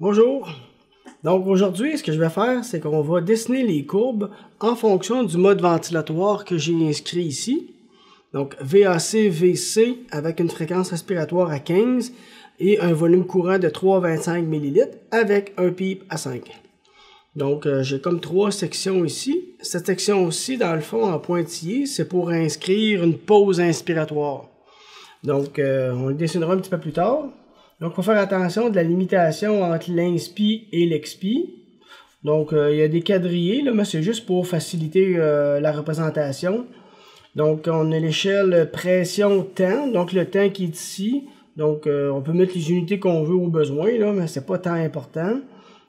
Bonjour! Donc aujourd'hui, ce que je vais faire, c'est qu'on va dessiner les courbes en fonction du mode ventilatoire que j'ai inscrit ici. Donc VAC-VC avec une fréquence respiratoire à 15 et un volume courant de 3,25 ml avec un PEEP à 5. Donc j'ai comme trois sections ici. Cette section-ci, dans le fond, en pointillé, c'est pour inscrire une pause inspiratoire. Donc on le dessinera un petit peu plus tard. Donc, il faut faire attention de la limitation entre l'inspi et l'expi. Donc, il y a des quadrillés, là, mais c'est juste pour faciliter la représentation. Donc, on a l'échelle pression-temps, donc le temps qui est ici. Donc, on peut mettre les unités qu'on veut au besoin, là, mais c'est pas tant important.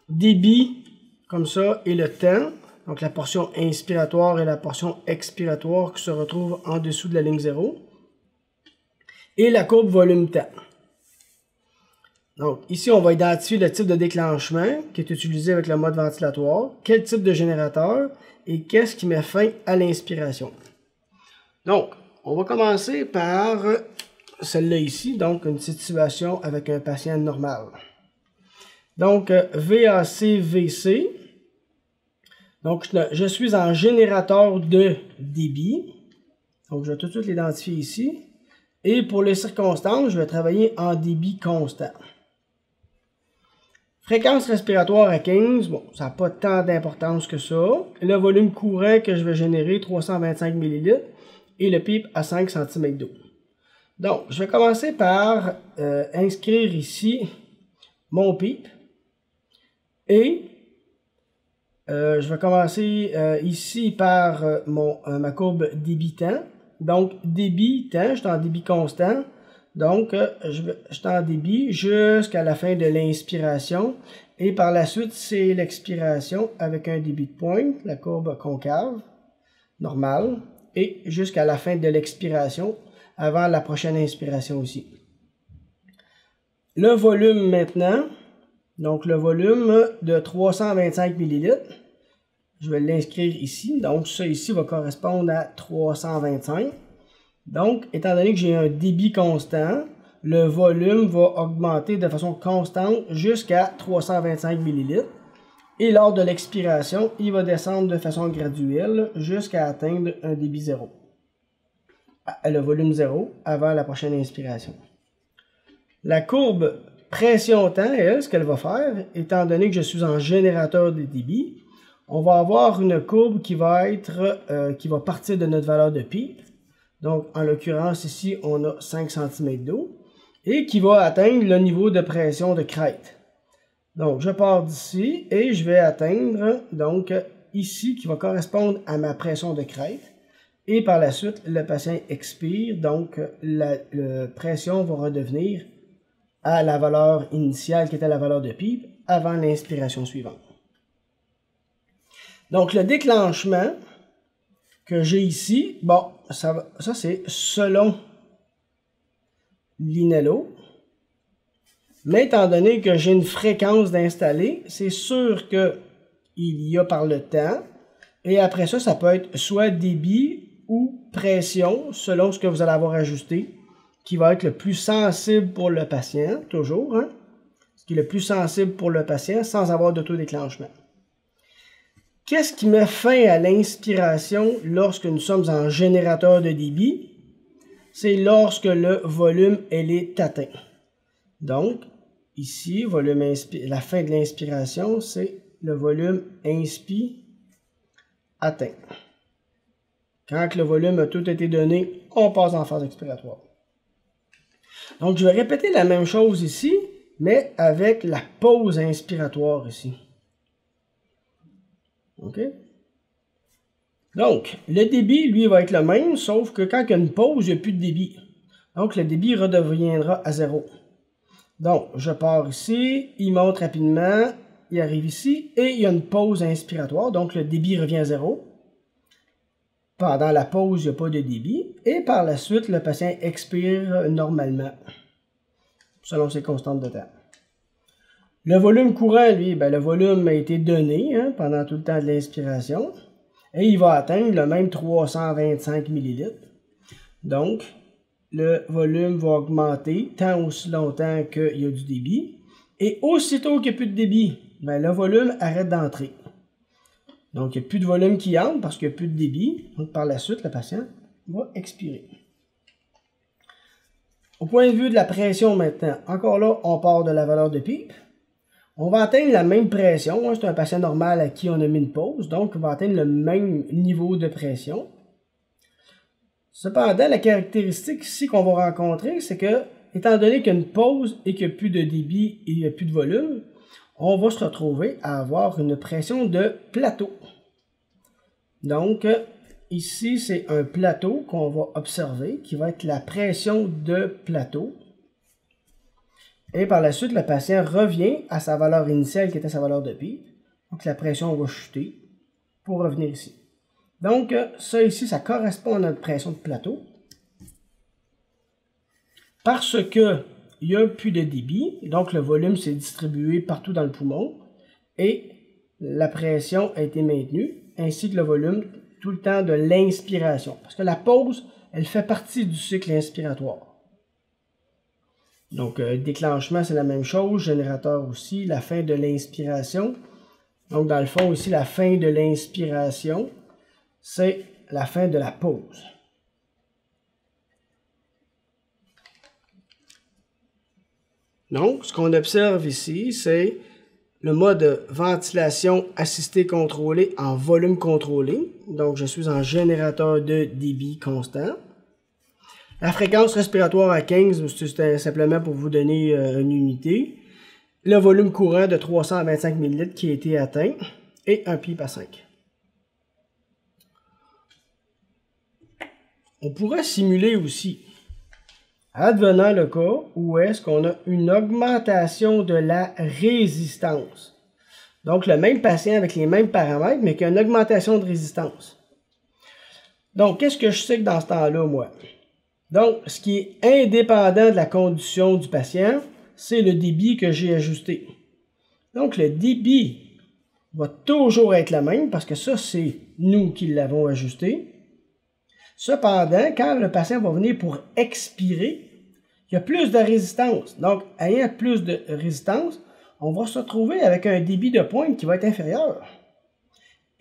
Débit, comme ça, et le temps. Donc, la portion inspiratoire et la portion expiratoire qui se retrouvent en dessous de la ligne 0. Et la courbe volume-temps. Donc, ici, on va identifier le type de déclenchement qui est utilisé avec le mode ventilatoire, quel type de générateur et qu'est-ce qui met fin à l'inspiration. Donc, on va commencer par celle-là ici, donc une situation avec un patient normal. Donc, VAC-VC. Donc, je suis en générateur de débit. Donc, je vais tout de suite l'identifier ici. Et pour les circonstances, je vais travailler en débit constant. Fréquence respiratoire à 15, bon, ça n'a pas tant d'importance que ça. Le volume courant que je vais générer, 325 ml, et le PEEP à 5 cm d'eau. Donc, je vais commencer par inscrire ici mon PEEP. Et je vais commencer ici par ma courbe débit-temps. Donc, débit-temps, je suis en débit constant. Donc, je suis en débit jusqu'à la fin de l'inspiration. Et par la suite, c'est l'expiration avec un débit de pointe, la courbe concave, normale. Et jusqu'à la fin de l'expiration, avant la prochaine inspiration aussi. Le volume maintenant, donc le volume de 325 ml. Je vais l'inscrire ici. Donc, ça ici va correspondre à 325. Donc, étant donné que j'ai un débit constant, le volume va augmenter de façon constante jusqu'à 325 ml. Et lors de l'expiration, il va descendre de façon graduelle jusqu'à atteindre un débit 0. Le volume 0 avant la prochaine inspiration. La courbe pression-temps, elle, ce qu'elle va faire, étant donné que je suis en générateur de débit, on va avoir une courbe qui va partir de notre valeur de PEEP. Donc, en l'occurrence, ici, on a 5 cm d'eau. Et qui va atteindre le niveau de pression de crête. Donc, je pars d'ici et je vais atteindre, donc, ici, qui va correspondre à ma pression de crête. Et par la suite, le patient expire. Donc, la pression va redevenir à la valeur initiale qui était la valeur de PEEP avant l'inspiration suivante. Donc, le déclenchement que j'ai ici, bon, ça c'est selon l'INELO. Mais étant donné que j'ai une fréquence d'installer, c'est sûr qu'il y a par le temps. Et après ça, ça peut être soit débit ou pression, selon ce que vous allez avoir ajusté, qui va être le plus sensible pour le patient, toujours, hein? Ce qui est le plus sensible pour le patient sans avoir d'autodéclenchement. Qu'est-ce qui met fin à l'inspiration lorsque nous sommes en générateur de débit? C'est lorsque le volume est atteint. Donc, ici, la fin de l'inspiration, c'est le volume inspi atteint. Quand le volume a tout été donné, on passe en phase expiratoire. Donc, je vais répéter la même chose ici, mais avec la pause inspiratoire ici. OK? Donc, le débit, lui, va être le même, sauf que quand il y a une pause, il n'y a plus de débit. Donc, le débit redeviendra à 0. Donc, je pars ici, il monte rapidement, il arrive ici, et il y a une pause inspiratoire, donc le débit revient à 0. Pendant la pause, il n'y a pas de débit, et par la suite, le patient expire normalement, selon ses constantes de temps. Le volume courant, lui, le volume a été donné pendant tout le temps de l'inspiration. Et il va atteindre le même 325 ml. Donc, le volume va augmenter tant aussi longtemps qu'il y a du débit. Et aussitôt qu'il n'y a plus de débit, ben, le volume arrête d'entrer. Donc, il n'y a plus de volume qui entre parce qu'il n'y a plus de débit. Donc, par la suite, le patient va expirer. Au point de vue de la pression maintenant, encore là, on part de la valeur de pipe. On va atteindre la même pression. C'est un patient normal à qui on a mis une pause. Donc, on va atteindre le même niveau de pression. Cependant, la caractéristique ici qu'on va rencontrer, c'est que, étant donné qu'il y a une pause et qu'il n'y a plus de débit et il n'y a plus de volume, on va se retrouver à avoir une pression de plateau. Donc, ici, c'est un plateau qu'on va observer, qui va être la pression de plateau. Et par la suite, le patient revient à sa valeur initiale qui était sa valeur de pipe. Donc, la pression va chuter pour revenir ici. Donc, ça ici, ça correspond à notre pression de plateau. Parce que il n'y a plus de débit, donc le volume s'est distribué partout dans le poumon et la pression a été maintenue, ainsi que le volume tout le temps de l'inspiration. Parce que la pause, elle fait partie du cycle inspiratoire. Donc, déclenchement, c'est la même chose, générateur aussi, la fin de l'inspiration. Donc, dans le fond, ici, la fin de l'inspiration, c'est la fin de la pause. Donc, ce qu'on observe ici, c'est le mode ventilation assistée contrôlée en volume contrôlé. Donc, je suis en générateur de débit constant. La fréquence respiratoire à 15, c'est simplement pour vous donner une unité. Le volume courant de 325 ml qui a été atteint et un pipe à 5. On pourrait simuler aussi, advenant le cas où est-ce qu'on a une augmentation de la résistance. Donc, le même patient avec les mêmes paramètres, mais qui a une augmentation de résistance. Donc, qu'est-ce que je sais que dans ce temps-là, moi? Donc, ce qui est indépendant de la condition du patient, c'est le débit que j'ai ajusté. Donc, le débit va toujours être le même, parce que ça, c'est nous qui l'avons ajusté. Cependant, quand le patient va venir pour expirer, il y a plus de résistance. Donc, ayant plus de résistance, on va se retrouver avec un débit de pointe qui va être inférieur.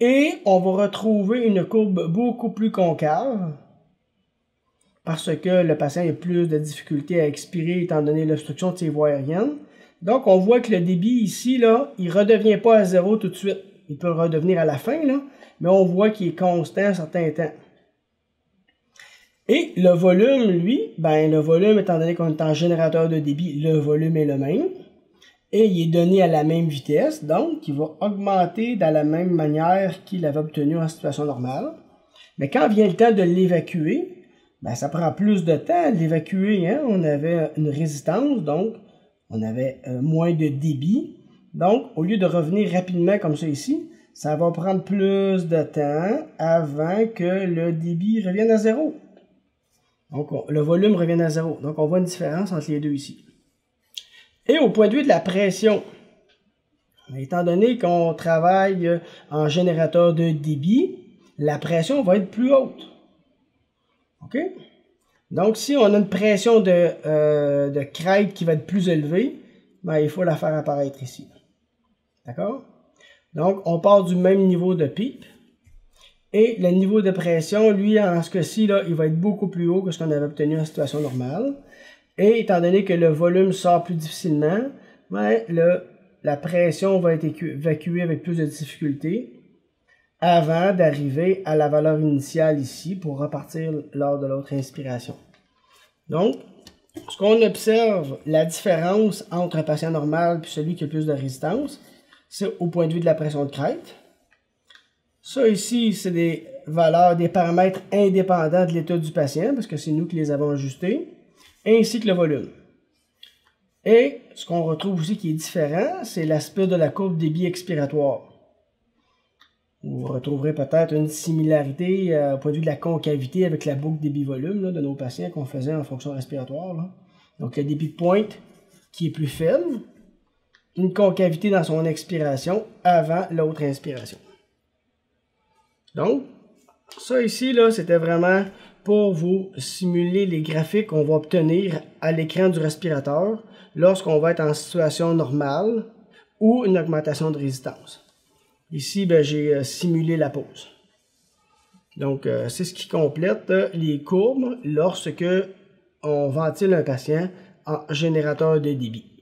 Et on va retrouver une courbe beaucoup plus concave parce que le patient a plus de difficulté à expirer étant donné l'obstruction de ses voies aériennes. Donc, on voit que le débit ici, là, il ne redevient pas à zéro tout de suite. Il peut redevenir à la fin, là, mais on voit qu'il est constant un certain temps. Et le volume, lui, ben le volume, étant donné qu'on est en générateur de débit, le volume est le même. Et il est donné à la même vitesse, donc il va augmenter de la même manière qu'il avait obtenu en situation normale. Mais quand vient le temps de l'évacuer, ben ça prend plus de temps à l'évacuer. Hein? On avait une résistance, donc on avait moins de débit. Donc, au lieu de revenir rapidement comme ça ici, ça va prendre plus de temps avant que le débit revienne à zéro. Donc, le volume revient à zéro. Donc, on voit une différence entre les deux ici. Et au point de vue de la pression, étant donné qu'on travaille en générateur de débit, la pression va être plus haute. OK? Donc, si on a une pression de crête qui va être plus élevée, ben, il faut la faire apparaître ici. D'accord? Donc, on part du même niveau de pipe. Et le niveau de pression, lui, en ce cas-ci, il va être beaucoup plus haut que ce qu'on avait obtenu en situation normale. Et étant donné que le volume sort plus difficilement, ben, la pression va être évacuée avec plus de difficulté avant d'arriver à la valeur initiale ici pour repartir lors de l'autre inspiration. Donc, ce qu'on observe, la différence entre un patient normal et celui qui a plus de résistance, c'est au point de vue de la pression de crête. Ça ici, c'est des valeurs, des paramètres indépendants de l'état du patient, parce que c'est nous qui les avons ajustés, ainsi que le volume. Et ce qu'on retrouve aussi qui est différent, c'est l'aspect de la courbe débit expiratoire. Vous retrouverez peut-être une similarité au point de vue de la concavité avec la boucle débit-volume de nos patients qu'on faisait en fonction respiratoire. Là. Donc le débit de pointe qui est plus faible, une concavité dans son expiration avant l'autre inspiration. Donc, ça ici, c'était vraiment pour vous simuler les graphiques qu'on va obtenir à l'écran du respirateur lorsqu'on va être en situation normale ou une augmentation de résistance. Ici, j'ai simulé la pause. Donc, c'est ce qui complète les courbes lorsque on ventile un patient en générateur de débit.